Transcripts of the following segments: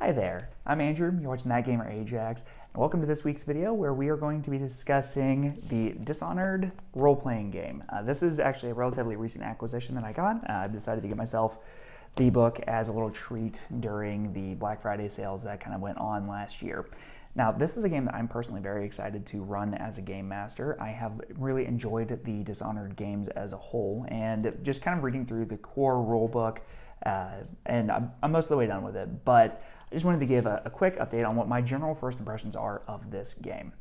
Hi there, I'm Andrew, you're watching ThatGamerAjax, and welcome to this week's video where we are going to be discussing the Dishonored Roleplaying Game. This is actually a relatively recent acquisition that I got. I decided to get myself the book as a little treat during the Black Friday sales that kind of went on last year. Now, this is a game that I'm personally very excited to run as a game master. I have really enjoyed the Dishonored games as a whole, and just kind of reading through the core rulebook, and I'm most of the way done with it, but I just wanted to give a quick update on what my general first impressions are of this game.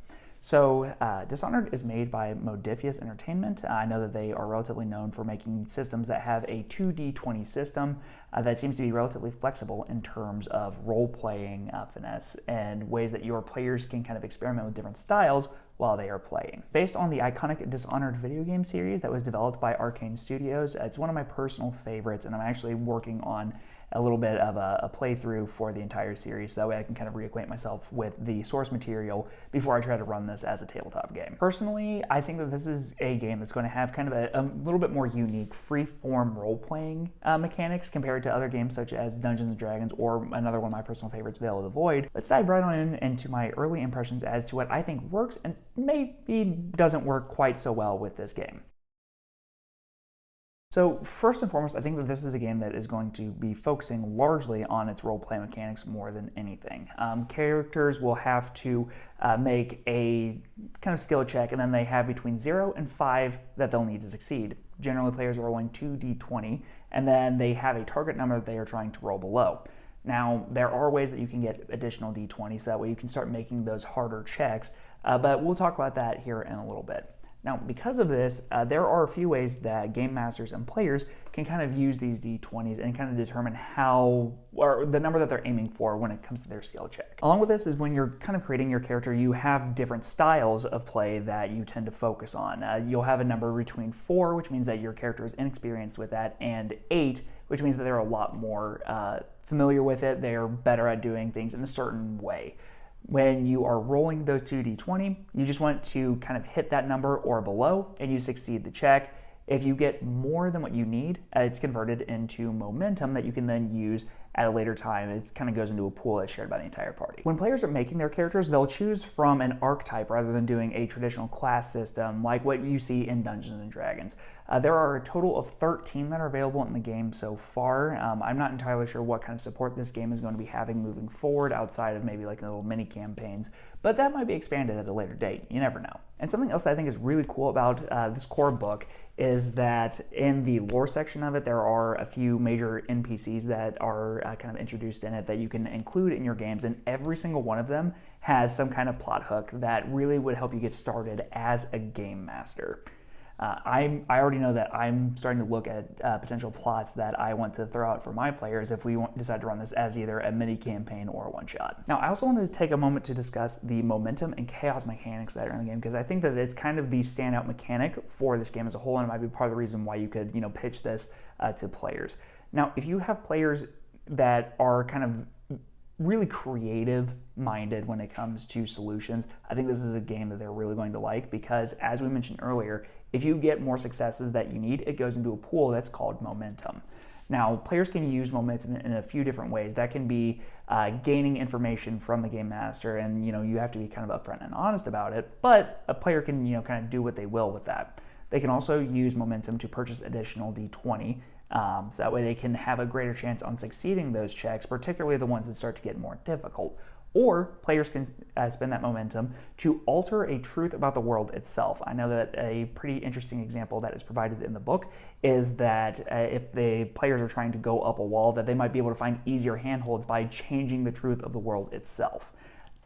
So, Dishonored is made by Modiphius Entertainment. I know that they are relatively known for making systems that have a 2d20 system that seems to be relatively flexible in terms of role-playing finesse and ways that your players can kind of experiment with different styles while they are playing. Based on the iconic Dishonored video game series that was developed by Arkane Studios, it's one of my personal favorites, and I'm actually working on a little bit of a playthrough for the entire series, so that way I can kind of reacquaint myself with the source material before I try to run this as a tabletop game. Personally, I think that this is a game that's going to have kind of a little bit more unique free-form role-playing mechanics compared to other games such as Dungeons & Dragons or another one of my personal favorites, Veil of the Void. Let's dive right on into my early impressions as to what I think works and maybe doesn't work quite so well with this game. So first and foremost, I think that this is a game that is going to be focusing largely on its role-play mechanics more than anything. Characters will have to make a kind of skill check, and then they have between 0 and 5 that they'll need to succeed. Generally, players are rolling 2d20, and then they have a target number that they are trying to roll below. Now, there are ways that you can get additional d20, so that way you can start making those harder checks, but we'll talk about that here in a little bit. Now, because of this, there are a few ways that game masters and players can kind of use these d20s and kind of determine how, or the number that they're aiming for when it comes to their skill check. Along with this is when you're kind of creating your character, you have different styles of play that you tend to focus on. You'll have a number between 4, which means that your character is inexperienced with that, and 8, which means that they're a lot more familiar with it. They're better at doing things in a certain way. When you are rolling those 2d20, you just want to kind of hit that number or below, and you succeed the check. If you get more than what you need, it's converted into momentum that you can then use at a later time. It kind of goes into a pool that's shared by the entire party. When players are making their characters, they'll choose from an archetype rather than doing a traditional class system like what you see in Dungeons & Dragons. There are a total of 13 that are available in the game so far. I'm not entirely sure what kind of support this game is going to be having moving forward outside of maybe like little mini campaigns, but that might be expanded at a later date. You never know. And something else that I think is really cool about this core book is that in the lore section of it, there are a few major NPCs that are kind of introduced in it that you can include in your games, and every single one of them has some kind of plot hook that really would help you get started as a game master. I already know that I'm starting to look at potential plots that I want to throw out for my players if we decide to run this as either a mini campaign or a one-shot. Now, I also wanted to take a moment to discuss the momentum and chaos mechanics that are in the game, because I think that it's kind of the standout mechanic for this game as a whole, and it might be part of the reason why you could, pitch this to players. Now, if you have players that are kind of really creative minded when it comes to solutions, I think this is a game that they're really going to like, because as we mentioned earlier, if you get more successes that you need, it goes into a pool that's called momentum. Now, players can use momentum in a few different ways. That can be gaining information from the game master, and you have to be kind of upfront and honest about it, but a player can kind of do what they will with that. They can also use momentum to purchase additional d20, so that way they can have a greater chance on succeeding those checks, particularly the ones that start to get more difficult. Or players can spend that momentum to alter a truth about the world itself. I know that a pretty interesting example that is provided in the book is that if the players are trying to go up a wall, that they might be able to find easier handholds by changing the truth of the world itself.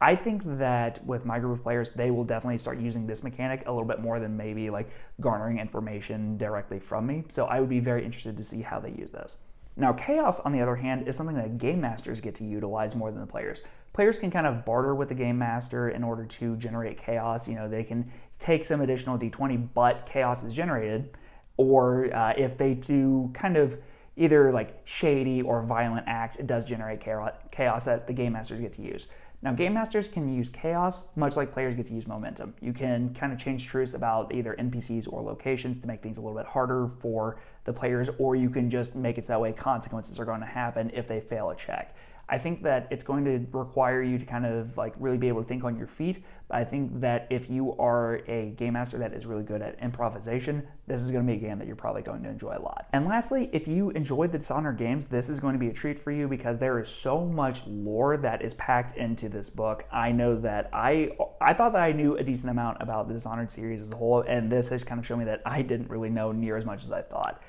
I think that with my group of players, they will definitely start using this mechanic a little bit more than maybe like garnering information directly from me. So I would be very interested to see how they use this. Now, chaos, on the other hand, is something that game masters get to utilize more than the players. Players can kind of barter with the game master in order to generate chaos. They can take some additional d20, but chaos is generated. Or if they do kind of either like shady or violent acts, it does generate chaos that the game masters get to use. Now, game masters can use chaos much like players get to use momentum. You can kind of change truths about either NPCs or locations to make things a little bit harder for the players, or you can just make it so that way consequences are going to happen if they fail a check. I think that it's going to require you to kind of like really be able to think on your feet, but I think that if you are a game master that is really good at improvisation, this is going to be a game that you're probably going to enjoy a lot. And lastly, if you enjoyed the Dishonored games, this is going to be a treat for you because there is so much lore that is packed into this book. I know that I thought that I knew a decent amount about the Dishonored series as a whole, and this has kind of shown me that I didn't really know near as much as I thought.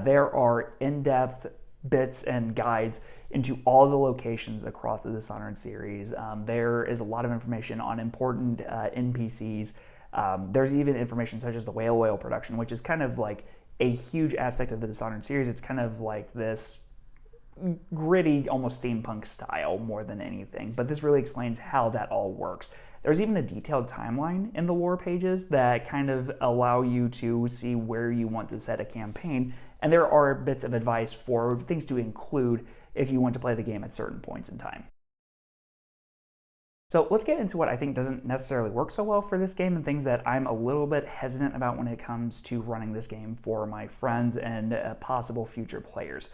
There are in-depth bits and guides into all the locations across the Dishonored series. There is a lot of information on important NPCs. There's even information such as the whale oil production, which is kind of like a huge aspect of the Dishonored series. It's kind of like this gritty, almost steampunk style more than anything, but this really explains how that all works. There's even a detailed timeline in the lore pages that kind of allow you to see where you want to set a campaign, and there are bits of advice for things to include if you want to play the game at certain points in time. So let's get into what I think doesn't necessarily work so well for this game and things that I'm a little bit hesitant about when it comes to running this game for my friends and possible future players.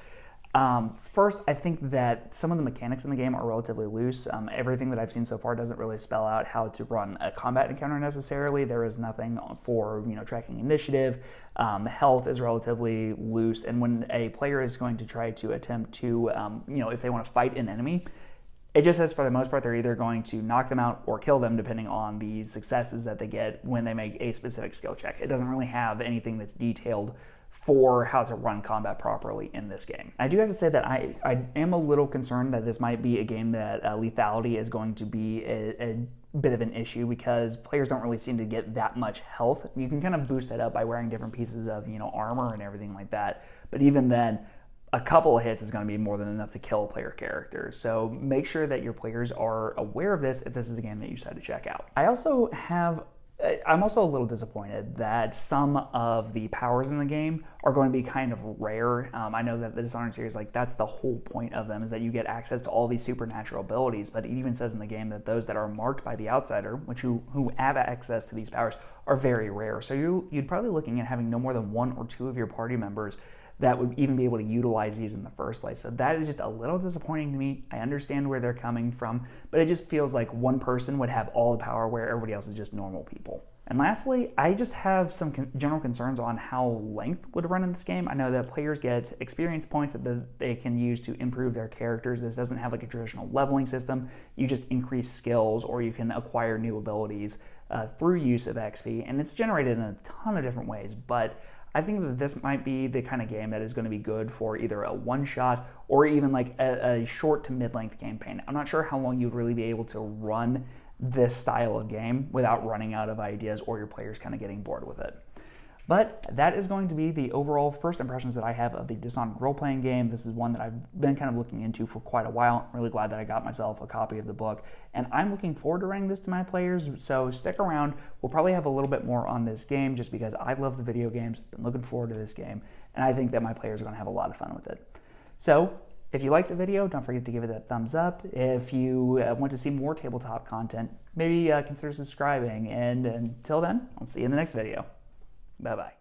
First, I think that some of the mechanics in the game are relatively loose. Everything that I've seen so far doesn't really spell out how to run a combat encounter necessarily. There is nothing for tracking initiative. Health is relatively loose, and when a player is going to try to attempt to, if they want to fight an enemy, it just says for the most part they're either going to knock them out or kill them depending on the successes that they get when they make a specific skill check. It doesn't really have anything that's detailed for how to run combat properly in this game. I do have to say that I am a little concerned that this might be a game that lethality is going to be a bit of an issue because players don't really seem to get that much health. You can kind of boost that up by wearing different pieces of armor and everything like that, but even then, a couple of hits is going to be more than enough to kill a player character. So make sure that your players are aware of this if this is a game that you decide to check out. I'm also a little disappointed that some of the powers in the game are going to be kind of rare. I know that the Dishonored series, that's the whole point of them, is that you get access to all these supernatural abilities, but it even says in the game that those that are marked by the outsider, who have access to these powers, are very rare. So you'd probably be looking at having no more than 1 or 2 of your party members that would even be able to utilize these in the first place. So that is just a little disappointing to me. I understand where they're coming from, but it just feels like one person would have all the power where everybody else is just normal people. And lastly, I just have some general concerns on how length would run in this game. I know that players get experience points that they can use to improve their characters. This doesn't have like a traditional leveling system. You just increase skills or you can acquire new abilities through use of XP, and it's generated in a ton of different ways, but I think that this might be the kind of game that is going to be good for either a one-shot or even like a short to mid-length campaign. I'm not sure how long you'd really be able to run this style of game without running out of ideas or your players kind of getting bored with it. But that is going to be the overall first impressions that I have of the Dishonored Role-Playing Game. This is one that I've been kind of looking into for quite a while. I'm really glad that I got myself a copy of the book, and I'm looking forward to running this to my players, so stick around. We'll probably have a little bit more on this game just because I love the video games, been looking forward to this game, and I think that my players are going to have a lot of fun with it. So, if you liked the video, don't forget to give it a thumbs up. If you want to see more tabletop content, maybe consider subscribing, and until then, I'll see you in the next video. Bye-bye.